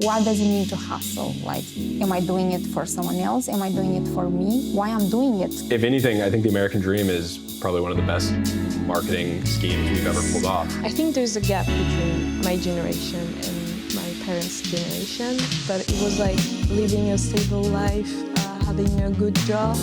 What does it mean to hustle? Like, am I doing it for someone else? Am I doing it for me? Why I'm doing it? If anything, I think the American dream is probably one of the best marketing schemes we've ever pulled off. I think there's a gap between my generation and my parents' generation, but it was like living a stable life, having a good job.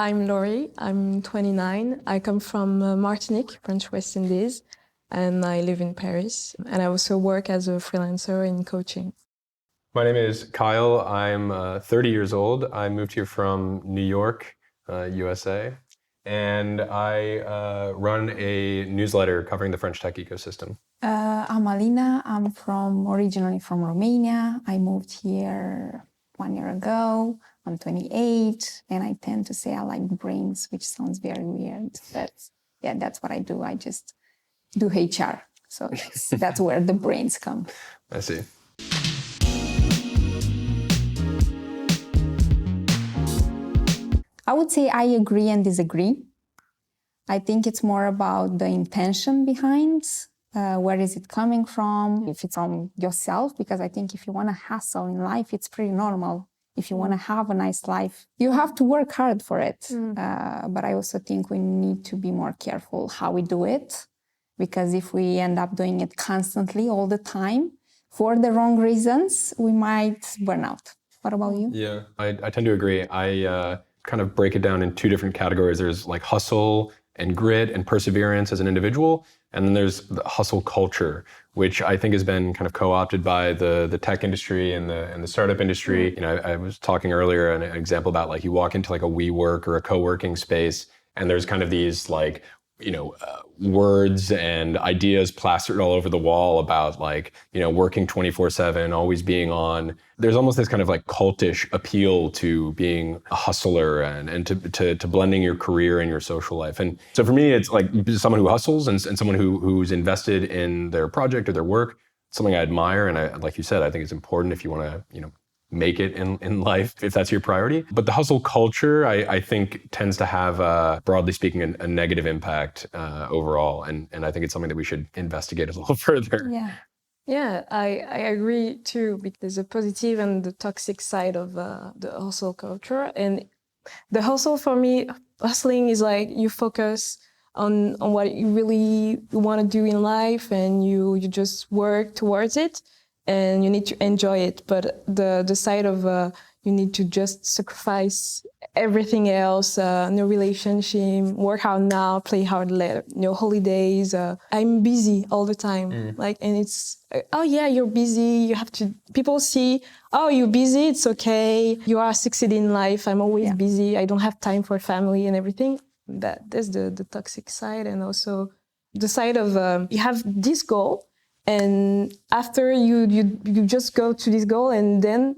I'm Laurie, I'm 29. I come from Martinique, French West Indies, and I live in Paris. And I also work as a freelancer in coaching. My name is Kyle. I'm 30 years old. I moved here from New York, USA, and I run a newsletter covering the French tech ecosystem. I'm Alina. I'm originally from Romania. I moved here 1 year ago. I'm 28, and I tend to say I like brains, which sounds very weird. But yeah, that's what I do. I just do HR. So that's where the brains come. I see. I would say I agree and disagree. I think it's more about the intention behind, where is it coming from, if it's from yourself, because I think if you want to hustle in life, it's pretty normal. If you want to have a nice life, you have to work hard for it. But I also think we need to be more careful how we do it, because if we end up doing it constantly all the time for the wrong reasons, we might burn out. What about you? Yeah, I tend to agree. I kind of break it down in two different categories. There's like hustle and grit and perseverance as an individual. And then there's the hustle culture, which I think has been kind of co-opted by the tech industry and the startup industry. You know, I was talking earlier an example about like you walk into like a WeWork or a co-working space, and there's kind of these like, you know, words and ideas plastered all over the wall about like, you know, working 24/7, always being on. There's almost this kind of like cultish appeal to being a hustler and to blending your career and your social life. And so for me, it's like someone who hustles and someone who's invested in their project or their work, something I admire. And I, like you said, I think it's important if you want to, you know, make it in life, if that's your priority. But the hustle culture, I think, tends to have, broadly speaking, a negative impact overall. And I think it's something that we should investigate a little further. Yeah, I agree too, because there's a positive and the toxic side of the hustle culture. And the hustle for me, hustling is like you focus on what you really want to do in life and you just work towards it. And you need to enjoy it, but the side of you need to just sacrifice everything else, no relationship, work hard now, play hard later, no holidays. I'm busy all the time, like, and it's oh yeah, you're busy. You have to. People see, oh, you're busy. It's okay. You are succeeding in life. I'm always busy. I don't have time for family and everything. That's the toxic side, and also the side of you have this goal. And after you just go to this goal, and then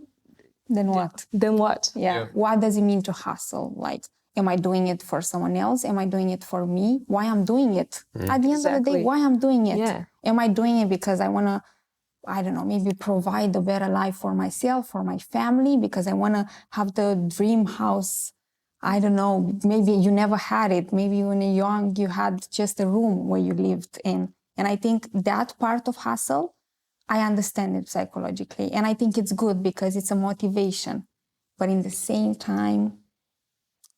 what? Then what? Yeah. What does it mean to hustle? Like, am I doing it for someone else? Am I doing it for me? Why I'm doing it? At the end of the day, why I'm doing it? Yeah. Am I doing it because I want to, I don't know, maybe provide a better life for myself, for my family, because I want to have the dream house? I don't know, maybe you never had it. Maybe when you're young, you had just a room where you lived in. And I think that part of hustle, I understand it psychologically. And I think it's good because it's a motivation. But in the same time,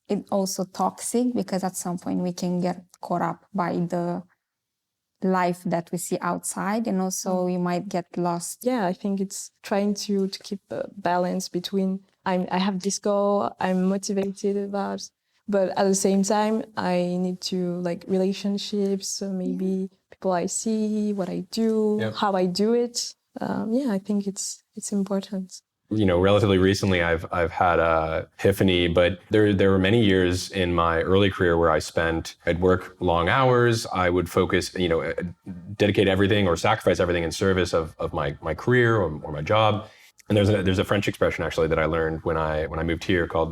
it's also toxic because at some point we can get caught up by the life that we see outside. And also you might get lost. Yeah, I think it's trying to keep a balance between I have this goal, I'm motivated about, but at the same time, I need to like relationships, so maybe people I see, what I do, how I do it. I think it's important. You know, relatively recently, I've had a epiphany, but there were many years in my early career where I'd work long hours. I would focus, you know, dedicate everything or sacrifice everything in service of my career or my job. And there's a French expression actually that I learned when I moved here called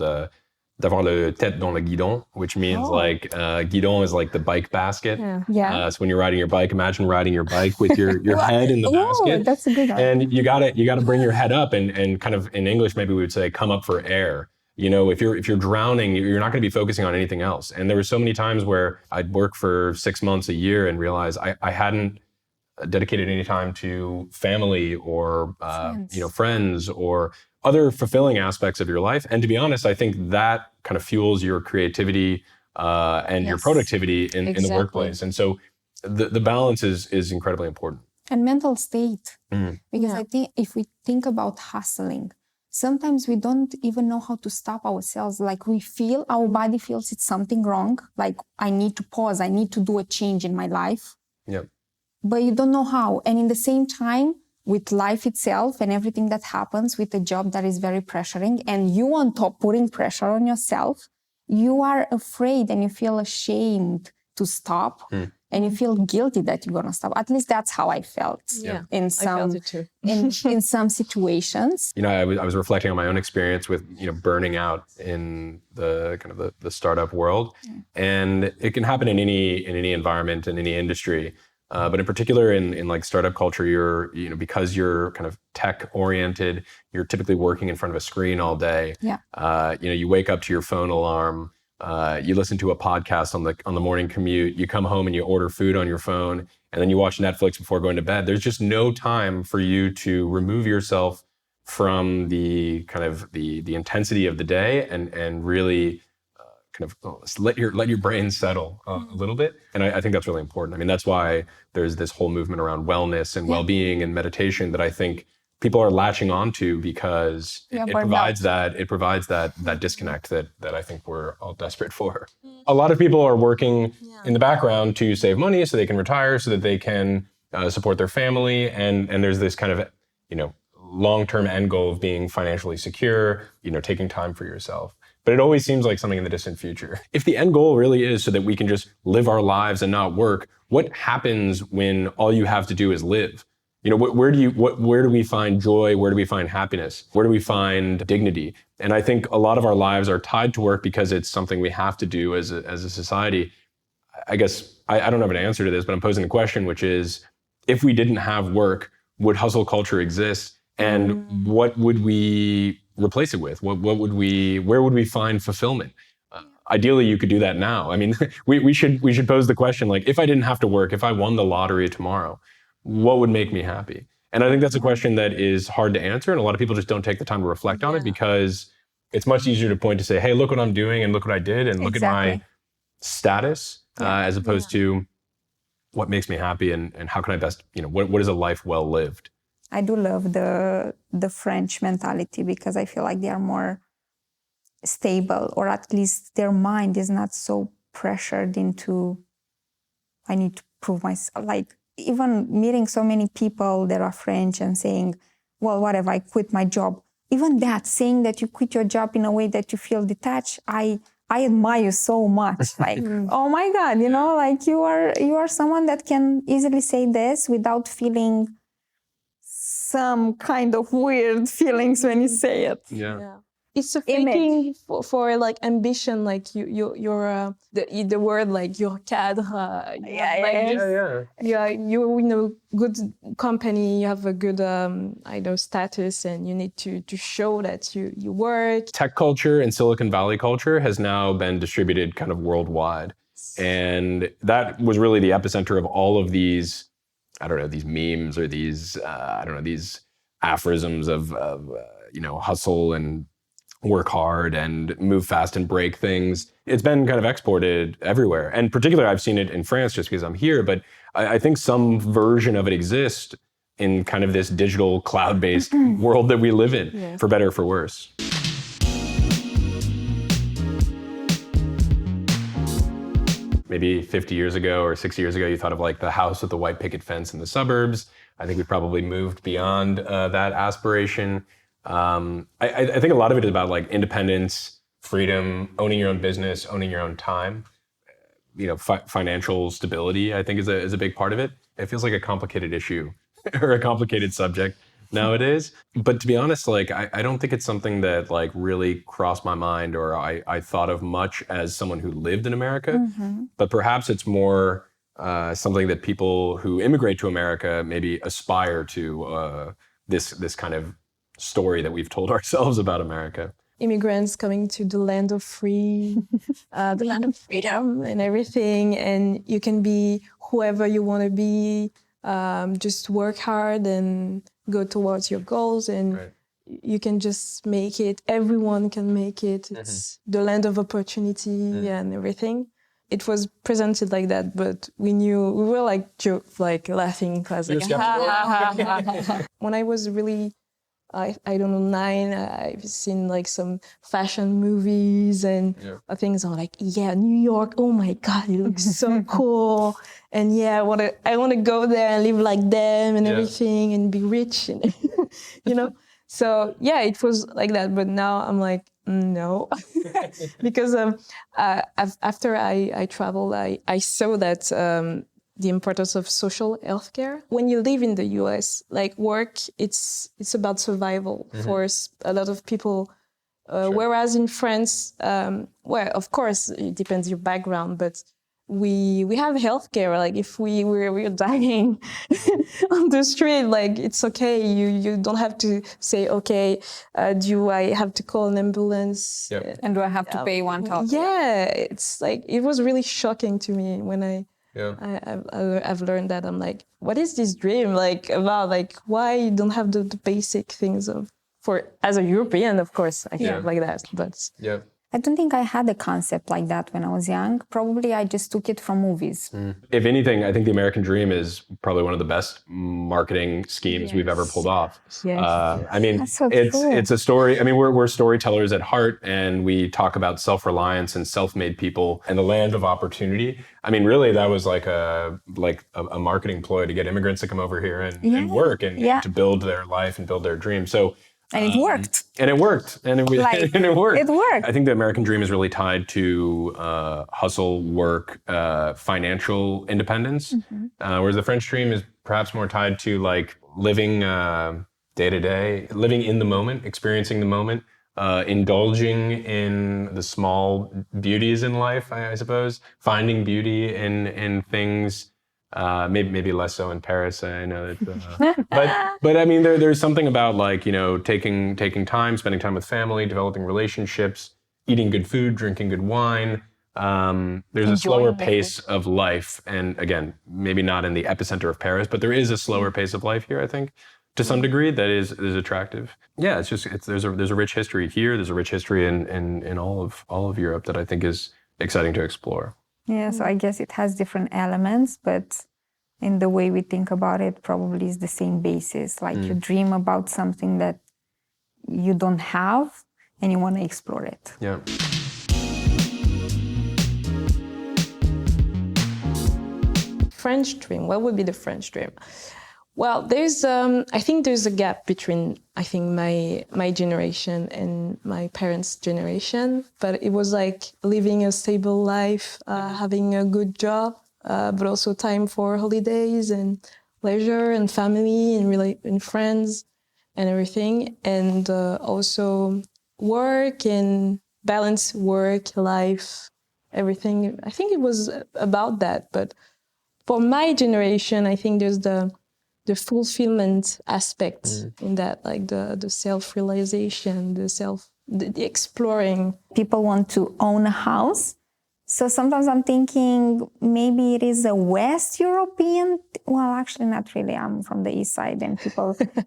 d'avoir la tête dans le guidon, which means like guidon is like the bike basket. So when you're riding your bike, imagine riding your bike with your head in the basket. That's a good one. And you gotta bring your head up and kind of in English maybe we would say come up for air. if you're drowning, you're not going to be focusing on anything else. And there were so many times where I'd work for 6 months, a year, and realize I hadn't dedicated any time to family or friends or other fulfilling aspects of your life. And to be honest, I think that kind of fuels your creativity and your productivity in the workplace. And so the balance is incredibly important. And mental state. Because I think if we think about hustling, sometimes we don't even know how to stop ourselves. Like our body feels it's something wrong. Like I need to pause. I need to do a change in my life. Yep. But you don't know how. And in the same time, with life itself and everything that happens with a job that is very pressuring, and you on top putting pressure on yourself, you are afraid and you feel ashamed to stop. And you feel guilty that you're gonna stop. At least that's how I felt. Yeah, in some I felt it too. in some situations. I was reflecting on my own experience with burning out in the kind of the startup world, and it can happen in any environment, in any industry. But in particular, in like startup culture, because you're kind of tech oriented, you're typically working in front of a screen all day. Yeah. You wake up to your phone alarm. You listen to a podcast on the morning commute. You come home and you order food on your phone, and then you watch Netflix before going to bed. There's just no time for you to remove yourself from the kind of the intensity of the day and really kind of let your brain settle a little bit. And I think that's really important. I mean, that's why there's this whole movement around wellness and well-being and meditation that I think people are latching onto, because it provides that disconnect that I think we're all desperate for. A lot of people are working in the background to save money so they can retire, so that they can support their family, and there's this kind of long-term end goal of being financially secure, taking time for yourself. But it always seems like something in the distant future. If the end goal really is so that we can just live our lives and not work, what happens when all you have to do is live? Where do we find joy? Where do we find happiness? Where do we find dignity? And I think a lot of our lives are tied to work because it's something we have to do as a society. I guess I don't have an answer to this, but I'm posing the question, which is, if we didn't have work, would hustle culture exist? And what would we replace it with? Where would we find fulfillment? Ideally, you could do that now. I mean, we should pose the question, like, if I didn't have to work, if I won the lottery tomorrow, what would make me happy? And I think that's a question that is hard to answer. And a lot of people just don't take the time to reflect on it, because it's much easier to point to say, hey, look what I'm doing and look what I did and look at my status, as opposed to what makes me happy and how can I best, what is a life well lived? I do love the French mentality, because I feel like they are more stable, or at least their mind is not so pressured into, I need to prove myself. Like, even meeting so many people that are French and saying, well, what if I quit my job? Even that, saying that you quit your job in a way that you feel detached, I admire you so much. Like, oh my God, like you are someone that can easily say this without feeling some kind of weird feelings when you say it. Yeah. It's a thinking for like ambition, like you're the word, like your cadre. You're in a good company, you have a good status, and you need to show that you work. Tech culture and Silicon Valley culture has now been distributed kind of worldwide, and that was really the epicenter of all of these, these memes or these these aphorisms of hustle and work hard and move fast and break things. It's been kind of exported everywhere. And particularly, I've seen it in France just because I'm here, but I think some version of it exists in kind of this digital cloud-based world that we live in, for better or for worse. Maybe 50 years ago or 60 years ago, you thought of like the house with the white picket fence in the suburbs. I think we probably moved beyond that aspiration. I think a lot of it is about like independence, freedom, owning your own business, owning your own time. Financial stability, I think, is a big part of it. It feels like a complicated issue or a complicated subject nowadays. But to be honest, like I don't think it's something that like really crossed my mind or I thought of much as someone who lived in America. But perhaps it's more something that people who immigrate to America maybe aspire to, this kind of story that we've told ourselves about America. immigrants coming to the land of free, the land of freedom and everything. And you can be whoever you want to be, just work hard and go towards your goals. And you can just make it. Everyone can make it. It's the land of opportunity and everything. It was presented like that, but we were like laughing class. Like, when I was really, I don't know, 9, I've seen like some fashion movies and things. I'm like, yeah, New York. Oh my God, it looks so cool. And yeah, I want to go there and live like them and everything and be rich, and, you know. So yeah, it was like that. But now I'm like, no, because after I traveled, I saw that the importance of social healthcare. When you live in the US, like work, it's about survival for a lot of people. Whereas in France, well, of course, it depends your background, but we have healthcare. Like if we're dying on the street, like it's okay. You don't have to say, okay, do I have to call an ambulance? And do I have to pay $1,000? Yeah, it's like, it was really shocking to me when I've learned that. I'm like, what is this dream like about? Like, why you don't have the basic things as a European, of course, I think like that. But I don't think I had a concept like that when I was young. Probably I just took it from movies. If anything, I think the American dream is probably one of the best marketing schemes we've ever pulled off. I mean, it's a story. I mean, we're storytellers at heart, and we talk about self-reliance and self-made people and the land of opportunity. I mean, really, that was like a marketing ploy to get immigrants to come over here and work and to build their life and build their dreams. So. And it worked. And it worked. And it worked. It worked. I think the American dream is really tied to hustle, work, financial independence, whereas the French dream is perhaps more tied to like living day to day, living in the moment, experiencing the moment, indulging in the small beauties in life, I suppose, finding beauty in things. Maybe less so in Paris. I know that, but I mean, there's something about like, you know, taking time, spending time with family, developing relationships, eating good food, drinking good wine. There's a slower pace of life, and again, maybe not in the epicenter of Paris, but there is a slower pace of life here, I think, to some degree, that is attractive. Yeah, there's a rich history here. There's a rich history in all of Europe that I think is exciting to explore. Yeah, so I guess it has different elements, but in the way we think about it, probably is the same basis. Like you dream about something that you don't have and you want to explore it. Yeah. French dream, what would be the French dream? Well, I think there's a gap between, my generation and my parents' generation, but it was like living a stable life, having a good job, but also time for holidays and leisure and family and friends and everything. And also work and balance work, life, everything. I think it was about that. But for my generation, I think there's the fulfillment aspect in that, like the self-realization, the exploring. People want to own a house. So sometimes I'm thinking maybe it is a West European, well, actually not really. I'm from the East Side, and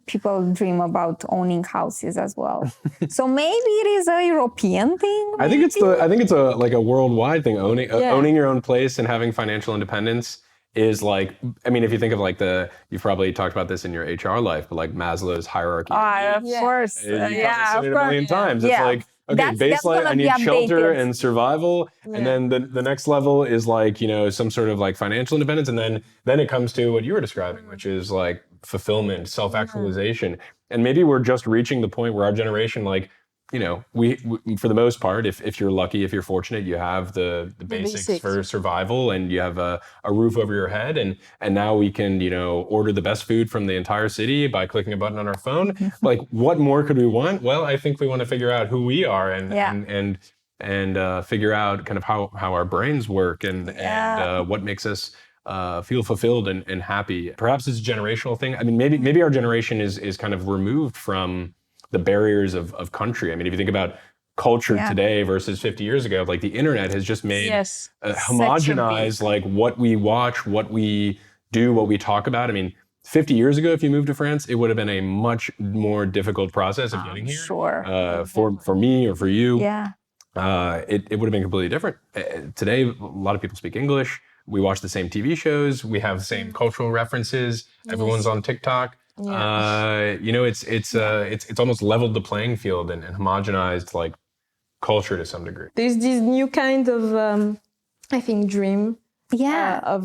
people dream about owning houses as well. So maybe it is a European thing. I think it's a worldwide thing. Owning your own place and having financial independence is like, I mean, if you think of like you've probably talked about this in your HR life, but like Maslow's hierarchy. Of course. You've probably seen it a million times. It's like, okay, baseline, I need shelter and survival. Yeah. And then the next level is like, you know, some sort of like financial independence. And then it comes to what you were describing, which is like fulfillment, self-actualization. And maybe we're just reaching the point where our generation, like, you know, we for the most part, if you're lucky, if you're fortunate, you have the basics for survival, and you have a roof over your head, and now we can, you know, order the best food from the entire city by clicking a button on our phone. Like, what more could we want? Well, I think we want to figure out who we are and figure out kind of how our brains work and what makes us feel fulfilled and happy. Perhaps it's a generational thing. I mean, maybe our generation is kind of removed from the barriers of country. I mean, if you think about culture Yeah. today versus 50 years ago. Like the internet has just made Yes. homogenized like what we watch, what we do, what we talk about. I mean, 50 years ago, if you moved to France, it would have been a much more difficult process of getting here. Sure. For me or for you, Yeah. it would have been completely different. Today, a lot of people speak English. We watch the same TV shows. We have the same cultural references. Everyone's on TikTok. You know, it's almost leveled the playing field and homogenized like culture to some degree. There's this new kind of, I think, dream Yeah. of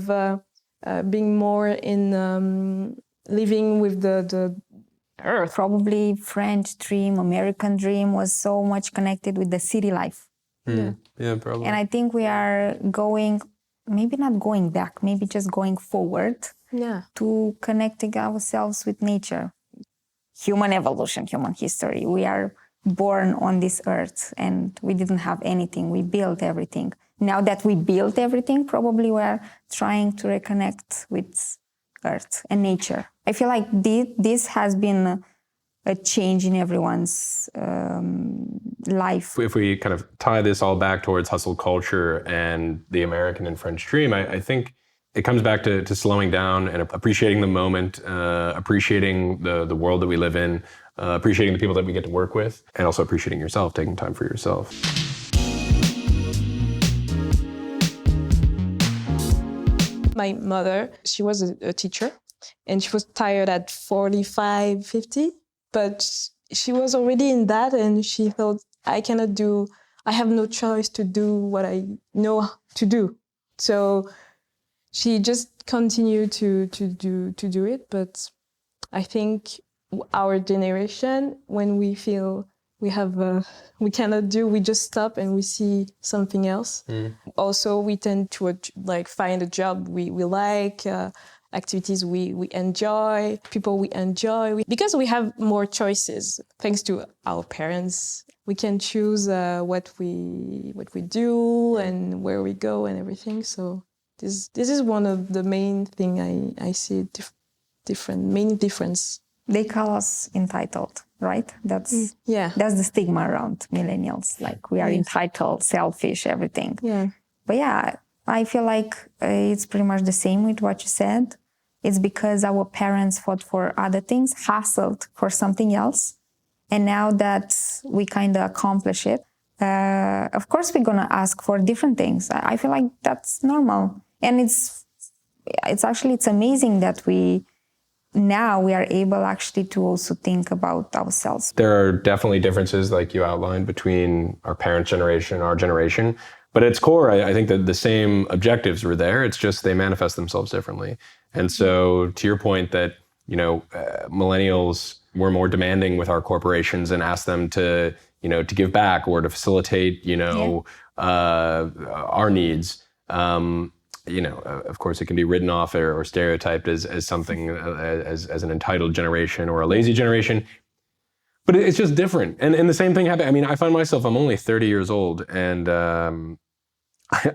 being more in living with the earth. Probably French dream, American dream was so much connected with the city life. Yeah, probably. And I think we are going, maybe not going back, maybe just going forward Yeah. to connecting ourselves with nature. Human evolution, human history. We are born on this earth and we didn't have anything. We built everything. Now that we built everything, probably we are trying to reconnect with earth and nature. I feel like this has been a change in everyone's life. If we kind of tie this all back towards hustle culture and the American and French dream, I think it comes back to slowing down and appreciating the moment, appreciating the world that we live in, appreciating the people that we get to work with, and also appreciating yourself, taking time for yourself. My mother, she was a teacher and she was tired at 45, 50, but she was already in that and she thought, I have no choice to do what I know to do. So she just continued to do it. But I think our generation, when we feel we cannot do, we just stop and we see something else. Also, we tend to find a job we like, activities we enjoy, people we enjoy, because we have more choices. Thanks to our parents, we can choose what we do and where we go and everything. So this is one of the main thing I see main difference. They call us entitled, right? That's the stigma around millennials. Like we are entitled, selfish, everything. Yeah. But yeah, I feel like it's pretty much the same with what you said. It's because our parents fought for other things, hustled for something else. And now that we kind of accomplish it, of course we're going to ask for different things. I feel like that's normal. And it's amazing that we are able actually to also think about ourselves. There are definitely differences, like you outlined, between our parents' generation and our generation. But at its core, I think that the same objectives were there. It's just they manifest themselves differently. And so to your point that, millennials were more demanding with our corporations and asked them to give back or to facilitate, our needs. Of course, it can be written off or stereotyped as something as an entitled generation or a lazy generation. But it's just different. And the same thing happened. I mean, I find myself, I'm only 30 years old, and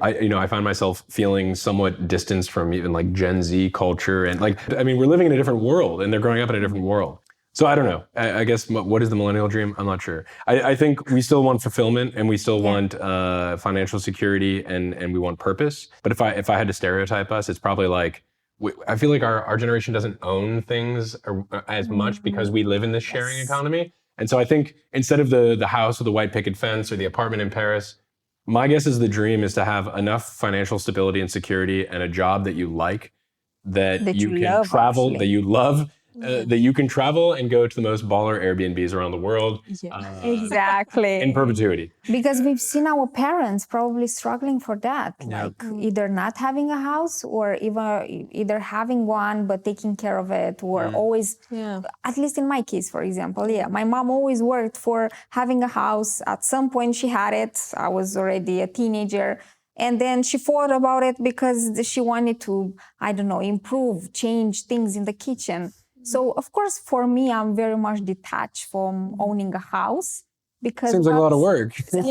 I find myself feeling somewhat distanced from even like Gen Z culture. And we're living in a different world and they're growing up in a different world. So I don't know. I guess what is the millennial dream? I'm not sure. I think we still want fulfillment and we still want financial security and we want purpose. But if I had to stereotype us, it's probably like, I feel like our generation doesn't own things as much because we live in this sharing economy. And so I think instead of the house with the white picket fence or the apartment in Paris, my guess is the dream is to have enough financial stability and security and a job that you like, that you can travel, that you love, that you can travel and go to the most baller Airbnbs around the world. Exactly. In perpetuity. Because we've seen our parents probably struggling for that. Like either not having a house or either having one but taking care of it, or always, at least in my case, for example, my mom always worked for having a house. At some point she had it. I was already a teenager. And then she thought about it because she wanted to, improve, change things in the kitchen. So, of course, for me, I'm very much detached from owning a house because seems like a lot of work. It's not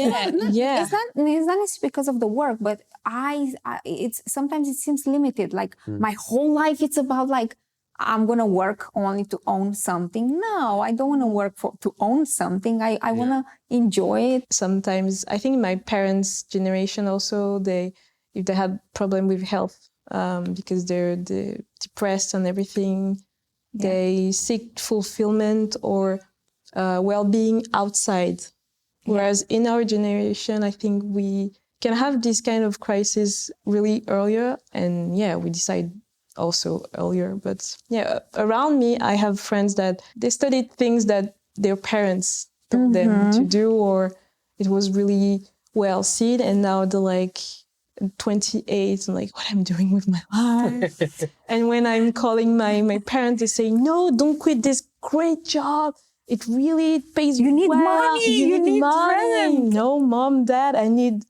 necessarily because of the work, but sometimes it seems limited. Like my whole life, it's about I'm going to work only to own something. No, I don't want to work to own something. I want to enjoy it. Sometimes I think my parents' generation also, if they had problem with health because they're depressed and everything, they seek fulfillment or well-being outside. Whereas in our generation, I think we can have this kind of crisis really earlier, and we decide also earlier. But around me, I have friends that they studied things that their parents told them to do, or it was really well seen, and now they're like 28 and like, what I'm doing with my life. And when I'm calling my parents, they say, no, don't quit this great job. It really pays you need well. money. You need money. rent. No, mom, dad, I need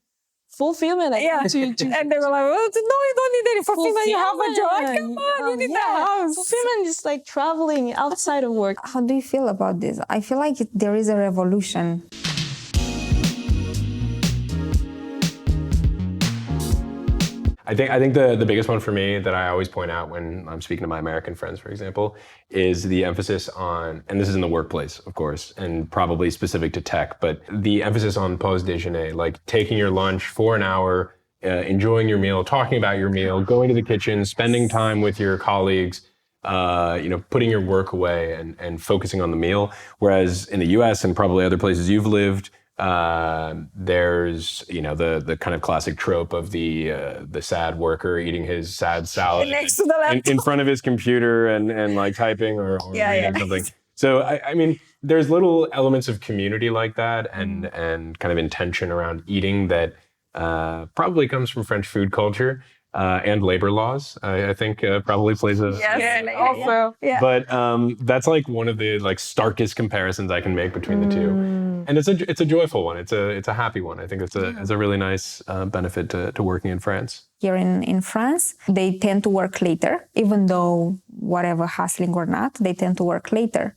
fulfillment. And they were like, well, no, you don't need any fulfillment. You have a job. Come on, you need the house. Fulfillment is like traveling outside of work. How do you feel about this? I feel like there is a revolution. I think the biggest one for me that I always point out when I'm speaking to my American friends, for example, is the emphasis on, and this is in the workplace, of course, and probably specific to tech, but the emphasis on pause déjeuner, like taking your lunch for an hour, enjoying your meal, talking about your meal, going to the kitchen, spending time with your colleagues, putting your work away and focusing on the meal. Whereas in the US and probably other places you've lived, there's the kind of classic trope of the sad worker eating his sad salad next to the laptop in front of his computer and like typing or reading something. So I mean, there's little elements of community like that and kind of intention around eating that probably comes from French food culture. And labor laws, I think, probably plays a also. Yeah. But that's like one of the like starkest comparisons I can make between the two, and it's a joyful one. It's a happy one. I think it's a really nice benefit to working in France. Here in France, they tend to work later, even though whatever hustling or not, they tend to work later.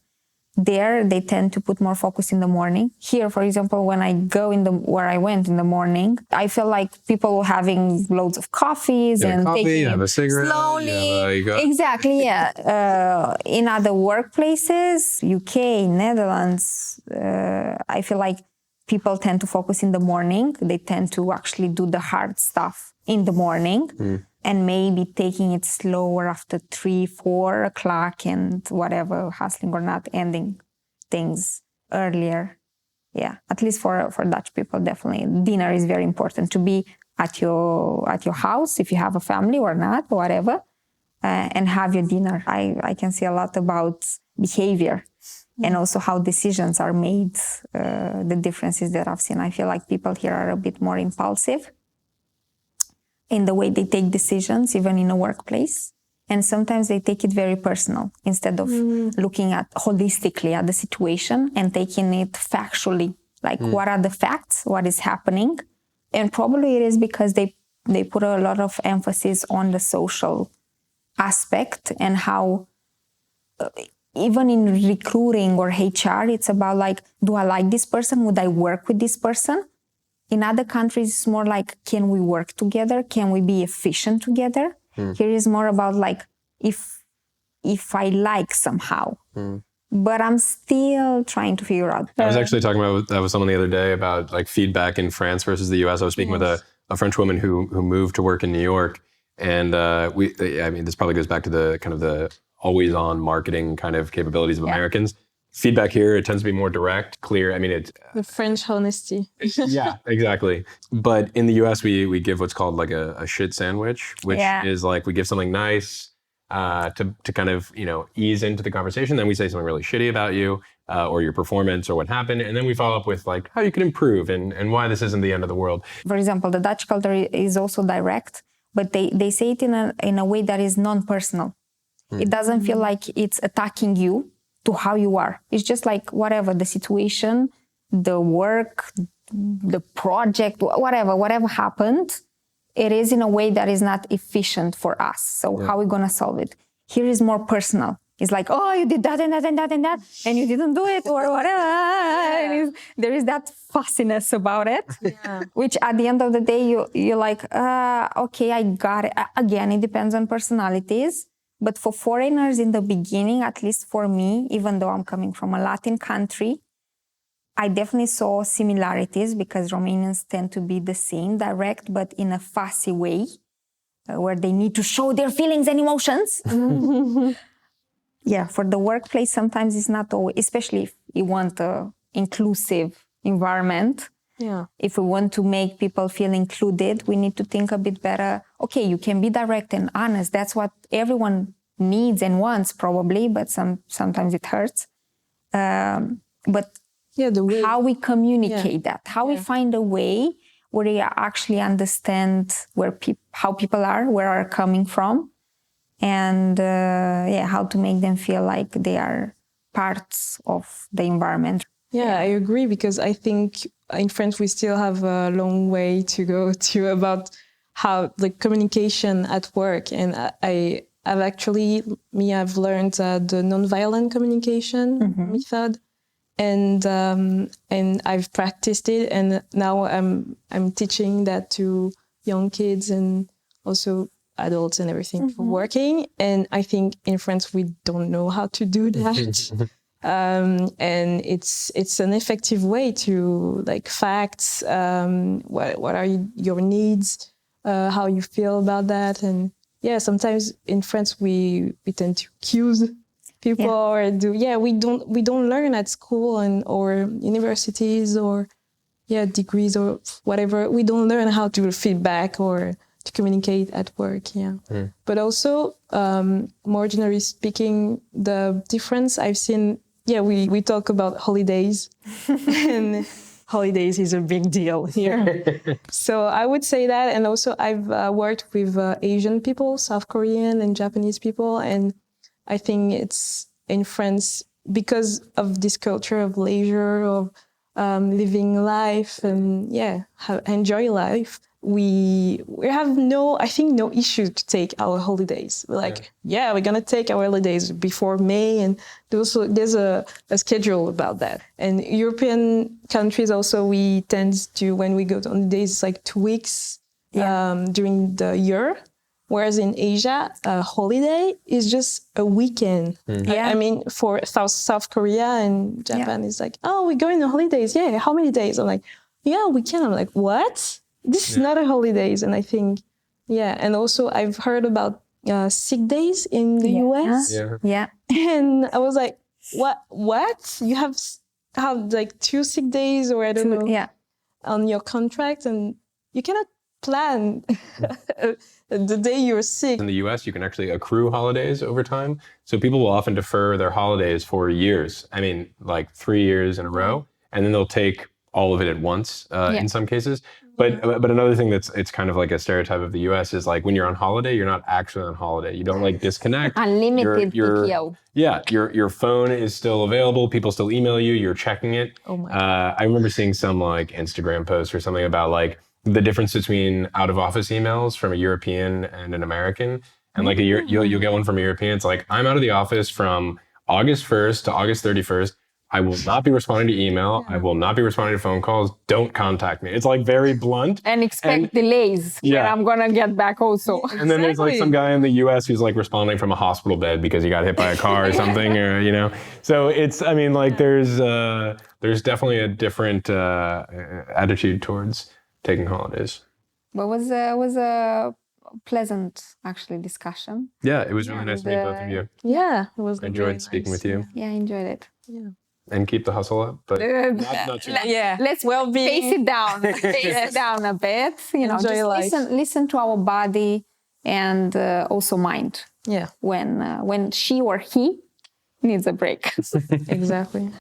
There, they tend to put more focus in the morning. Here, for example, when I go where I went in the morning, I feel like people were having loads of coffees and taking have a cigarette, slowly. Exactly, yeah. In other workplaces, UK, Netherlands, I feel like people tend to focus in the morning. They tend to actually do the hard stuff in the morning. And maybe taking it slower after 3-4 o'clock and whatever, hustling or not, ending things earlier. Yeah, at least for Dutch people, definitely. Dinner is very important, to be at your house, if you have a family or not, whatever, and have your dinner. I can see a lot about behavior and also how decisions are made, the differences that I've seen. I feel like people here are a bit more impulsive in the way they take decisions, even in a workplace. And sometimes they take it very personal instead of looking at holistically at the situation and taking it factually. Like, what are the facts? What is happening? And probably it is because they put a lot of emphasis on the social aspect and how even in recruiting or HR, it's about like, do I like this person? Would I work with this person? In other countries, it's more like, can we work together? Can we be efficient together? Here is more about like, if I like somehow. But I'm still trying to figure out. I was actually talking about that with someone the other day about like feedback in France versus the US. I was speaking with a French woman who moved to work in New York. And this probably goes back to the kind of the always on marketing kind of capabilities of Americans. Feedback here, it tends to be more direct, clear. I mean, it's the French honesty. Yeah, exactly. But in the US, we give what's called like a shit sandwich, which is like we give something nice to kind of, ease into the conversation. Then we say something really shitty about you or your performance or what happened. And then we follow up with like how you can improve and why this isn't the end of the world. For example, the Dutch culture is also direct, but they say it in a way that is non-personal. It doesn't feel like it's attacking you to how you are. It's just like whatever the situation, the work, the project, whatever happened, it is in a way that is not efficient for us. So how are we going to solve it? Here is more personal. It's like, oh, you did that and that and that and that, and you didn't do it or whatever. There is that fussiness about it, which at the end of the day, you're like, okay, I got it. Again, it depends on personalities. But for foreigners in the beginning, at least for me, even though I'm coming from a Latin country, I definitely saw similarities because Romanians tend to be the same, direct, but in a fussy way, where they need to show their feelings and emotions. Yeah, for the workplace, sometimes it's not always, especially if you want an inclusive environment. Yeah. If we want to make people feel included, we need to think a bit better. Okay, you can be direct and honest. That's what everyone needs and wants, probably, but sometimes it hurts. But The way. how we communicate that, how we find a way where they actually understand how people are, where are coming from, and how to make them feel like they are parts of the environment. Yeah, I agree, because I think in France we still have a long way to go to about how the communication at work. And I've learned the nonviolent communication method, and I've practiced it, and now I'm teaching that to young kids and also adults and everything for working. And I think in France we don't know how to do that. And it's an effective way to like facts, what are your needs, how you feel about that. And sometimes in France we tend to accuse people or we don't learn at school or universities or degrees or whatever. We don't learn how to feedback or to communicate at work. But also more generally speaking, the difference I've seen. We talk about holidays, and holidays is a big deal here. So I would say that. And also I've worked with Asian people, South Korean and Japanese people. And I think it's in France, because of this culture of leisure, of living life and enjoy life, we have no issue to take our holidays. We're like, we're going to take our holidays before May. And there's a schedule about that. And European countries also, we tend to, when we go on holidays, it's like 2 weeks during the year. Whereas in Asia, a holiday is just a weekend. I mean, for South Korea and Japan, it's like, oh, we're going on holidays. Yeah, how many days? I'm like, we can. I'm like, what? This is not a holidays. And I think, and also I've heard about sick days in the US. Yeah. And I was like, what? You have like 2 sick days or I don't know on your contract, and you cannot plan the day you're sick. In the US, you can actually accrue holidays over time. So people will often defer their holidays for years. I mean, like 3 years in a row, and then they'll take all of it at once in some cases. But another thing it's kind of like a stereotype of the US is like when you're on holiday, you're not actually on holiday. You don't like disconnect. Unlimited PTO. Yeah, your phone is still available. People still email you. You're checking it. Oh my God. I remember seeing some like Instagram post or something about like the difference between out of office emails from a European and an American. And like you'll get one from a European. It's like, I'm out of the office from August 1st to August 31st. I will not be responding to email. I will not be responding to phone calls. Don't contact me. It's like very blunt. And expect delays. Yeah. I'm going to get back also. And then there's like some guy in the US who's like responding from a hospital bed because he got hit by a car or something, or, you know. So it's, I mean, like there's definitely a different attitude towards taking holidays. But it was a pleasant, actually, discussion. Yeah, it was really nice to meet both of you. Yeah, it was. I enjoyed speaking with you. Yeah, I enjoyed it. Yeah. And keep the hustle up, but not too much. Yeah. Let's face it down. Face it down a bit. You know, Enjoy just listen to our body and also mind. Yeah. When she or he needs a break. Exactly.